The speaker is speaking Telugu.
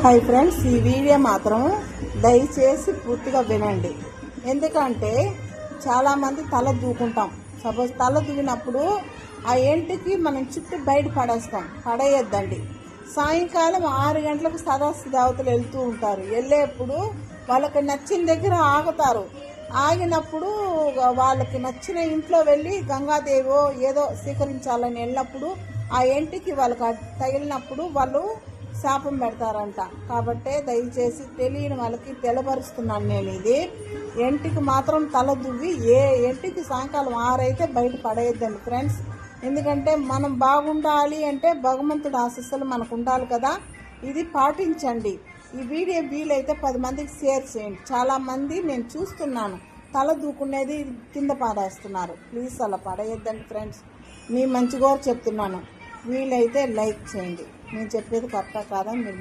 హాయ్ ఫ్రెండ్స్, ఈ వీడియో మాత్రం దయచేసి పూర్తిగా వినండి. ఎందుకంటే చాలామంది తల దూకుంటాం. సపోజ్ తల దూకినప్పుడు ఆ ఎంటికి మనం చుట్టూ బయట పడేయొద్దండి. సాయంకాలం 6 గంటలకు సదావతులు వెళ్తూ ఉంటారు. వెళ్ళేప్పుడు వాళ్ళకి నచ్చిన దగ్గర ఆగుతారు. ఆగినప్పుడు వాళ్ళకి నచ్చిన ఇంట్లో వెళ్ళి గంగాదేవో ఏదో స్వీకరించాలని వెళ్ళినప్పుడు ఆ ఎంటికి వాళ్ళకి తగిలినప్పుడు వాళ్ళు శాపం పెడతారంట. కాబట్టి దయచేసి తెలియని వాళ్ళకి తెలపరుస్తున్నాను నేను. ఇది ఎంటికి మాత్రం తల దువ్వి ఏ ఎంటికి సాయంకాలం 6 అయితే బయట పడేయద్దండి ఫ్రెండ్స్. ఎందుకంటే మనం బాగుండాలి అంటే భగవంతుడు ఆశీస్సులు మనకు ఉండాలి కదా. ఇది పాటించండి. ఈ వీడియో వీలైతే 10 మందికి షేర్ చేయండి. చాలామంది నేను చూస్తున్నాను తల దూకునేది కింద పాడేస్తున్నారు. ప్లీజ్ అలా పడేయద్దండి ఫ్రెండ్స్. మీ మంచిగా చెప్తున్నాను. వీలైతే లైక్ చేయండి. నేను చెప్పేది కరెక్టా కాదని మీరు